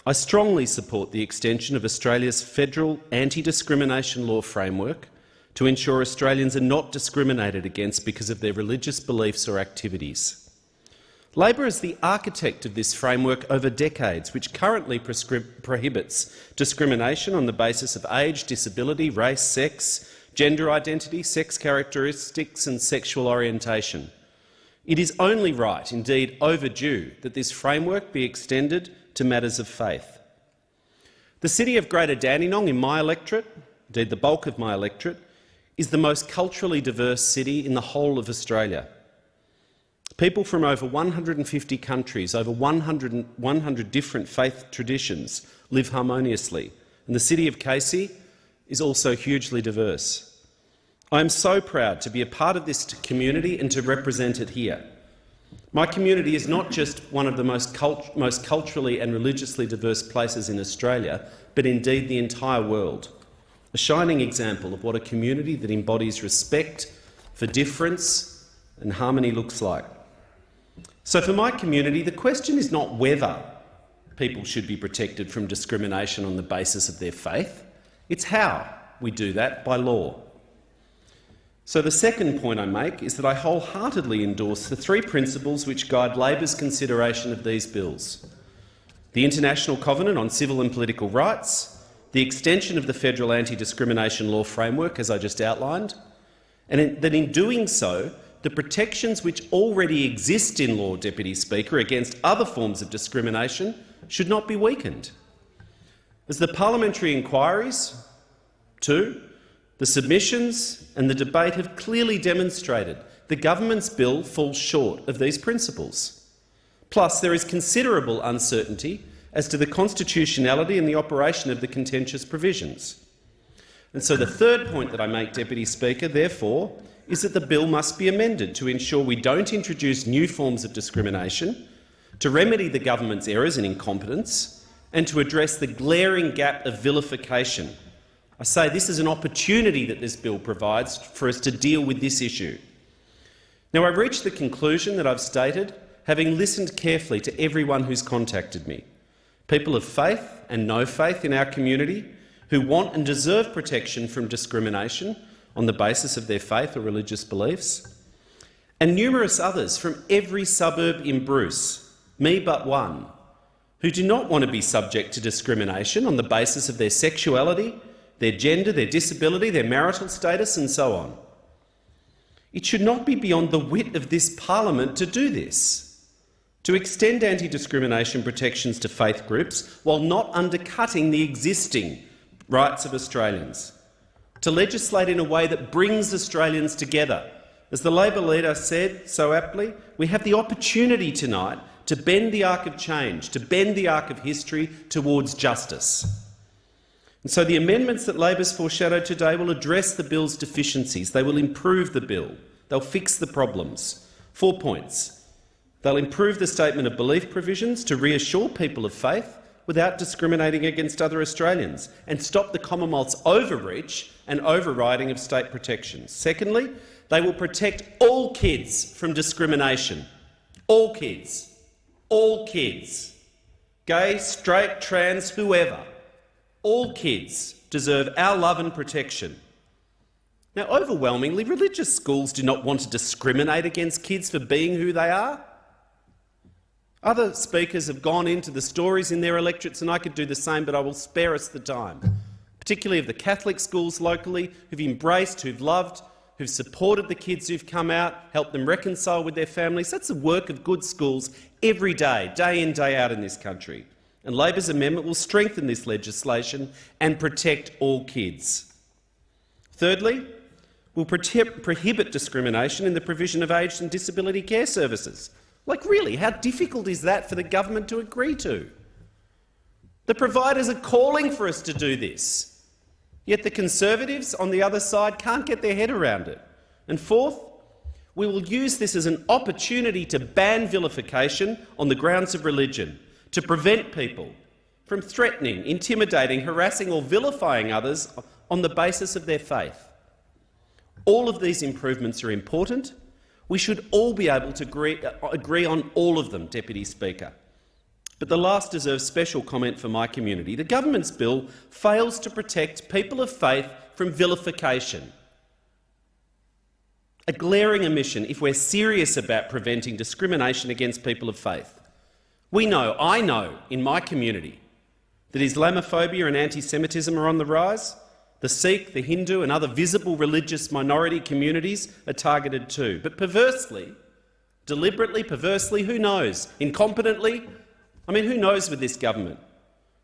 I strongly support the extension of Australia's federal anti-discrimination law framework to ensure Australians are not discriminated against because of their religious beliefs or activities. Labor is the architect of this framework over decades, which currently prohibits discrimination on the basis of age, disability, race, sex, gender identity, sex characteristics and sexual orientation. It is only right, indeed overdue, that this framework be extended to matters of faith. The city of Greater Dandenong in my electorate, indeed the bulk of my electorate, is the most culturally diverse city in the whole of Australia. People from over 150 countries, over 100 different faith traditions live harmoniously, and the city of Casey is also hugely diverse. I am so proud to be a part of this community and to represent it here. My community is not just one of the most culturally and religiously diverse places in Australia, but indeed the entire world. A shining example of what a community that embodies respect for difference and harmony looks like. So for my community, the question is not whether people should be protected from discrimination on the basis of their faith, it's how we do that by law. So the second point I make is that I wholeheartedly endorse the three principles which guide Labor's consideration of these bills: the International Covenant on Civil and Political Rights, the extension of the federal anti-discrimination law framework, as I just outlined, and that in doing so, the protections which already exist in law, Deputy Speaker, against other forms of discrimination should not be weakened. As the parliamentary inquiries, too, the submissions and the debate have clearly demonstrated the government's bill falls short of these principles. Plus, there is considerable uncertainty as to the constitutionality and the operation of the contentious provisions. And so the third point that I make, Deputy Speaker, therefore, is that the bill must be amended to ensure we don't introduce new forms of discrimination, to remedy the government's errors and incompetence, and to address the glaring gap of vilification. I say this is an opportunity that this bill provides for us to deal with this issue. Now, I've reached the conclusion that I've stated, having listened carefully to everyone who's contacted me, people of faith and no faith in our community who want and deserve protection from discrimination on the basis of their faith or religious beliefs, and numerous others from every suburb in Bruce, me but one, who do not want to be subject to discrimination on the basis of their sexuality, their gender, their disability, their marital status and so on. It should not be beyond the wit of this parliament to do this, to extend anti-discrimination protections to faith groups while not undercutting the existing rights of Australians, to legislate in a way that brings Australians together. As the Labor leader said so aptly, we have the opportunity tonight to bend the arc of change, to bend the arc of history towards justice. And so the amendments that Labor's foreshadowed today will address the bill's deficiencies. They will improve the bill. They'll fix the problems. 4 points. They'll improve the statement of belief provisions to reassure people of faith without discriminating against other Australians and stop the Commonwealth's overreach and overriding of state protections. Secondly, they will protect all kids from discrimination. All kids. All kids. Gay, straight, trans, whoever. All kids deserve our love and protection. Now, overwhelmingly, religious schools do not want to discriminate against kids for being who they are. Other speakers have gone into the stories in their electorates, and I could do the same, but I will spare us the time, particularly of the Catholic schools locally who've embraced, who've loved, who've supported the kids who've come out, helped them reconcile with their families. That's the work of good schools every day in, day out in this country. And Labor's amendment will strengthen this legislation and protect all kids. Thirdly, we'll prohibit discrimination in the provision of aged and disability care services. Like, really, how difficult is that for the government to agree to? The providers are calling for us to do this, yet the Conservatives on the other side can't get their head around it. And fourth, we will use this as an opportunity to ban vilification on the grounds of religion, to prevent people from threatening, intimidating, harassing or vilifying others on the basis of their faith. All of these improvements are important. We should all be able to agree on all of them, Deputy Speaker. But the last deserves special comment for my community. The government's bill fails to protect people of faith from vilification. A glaring omission if we're serious about preventing discrimination against people of faith. I know in my community that Islamophobia and anti-Semitism are on the rise. The Sikh, the Hindu and other visible religious minority communities are targeted too. But perversely, deliberately, perversely, who knows? Incompetently? Who knows with this government?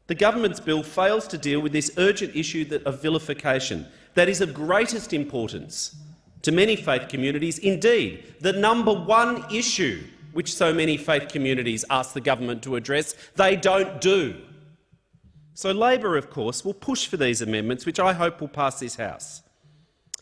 The government's bill fails to deal with this urgent issue of vilification that is of greatest importance to many faith communities. Indeed, the number one issue which so many faith communities ask the government to address, they don't do. So Labor, of course, will push for these amendments, which I hope will pass this House.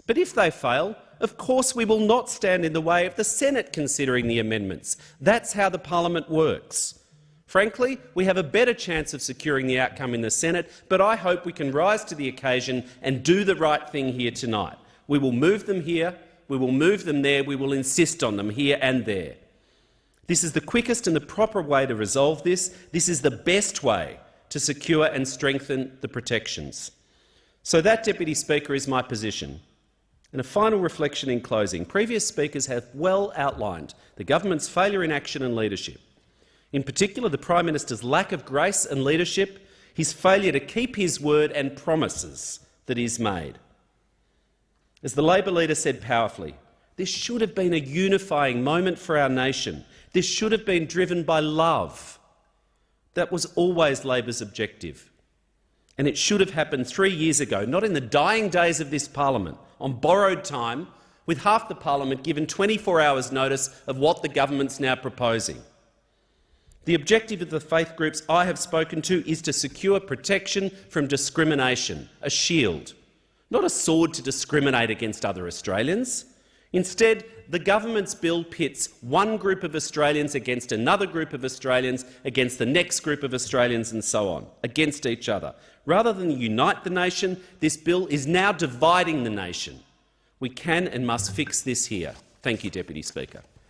But if they fail, of course we will not stand in the way of the Senate considering the amendments. That's how the Parliament works. Frankly, we have a better chance of securing the outcome in the Senate, but I hope we can rise to the occasion and do the right thing here tonight. We will move them here, we will move them there, we will insist on them here and there. This is the quickest and the proper way to resolve this. This is the best way to secure and strengthen the protections. So that, Deputy Speaker, is my position. And a final reflection in closing. Previous speakers have well outlined the government's failure in action and leadership. In particular, the Prime Minister's lack of grace and leadership, his failure to keep his word and promises that he's made. As the Labor leader said powerfully, this should have been a unifying moment for our nation. This should have been driven by love. That was always Labor's objective. And it should have happened 3 years ago, not in the dying days of this parliament, on borrowed time, with half the parliament given 24 hours notice of what the government's now proposing. The objective of the faith groups I have spoken to is to secure protection from discrimination, a shield, not a sword to discriminate against other Australians. Instead, the government's bill pits one group of Australians against another group of Australians, against the next group of Australians and so on, against each other. Rather than unite the nation, this bill is now dividing the nation. We can and must fix this here. Thank you, Deputy Speaker.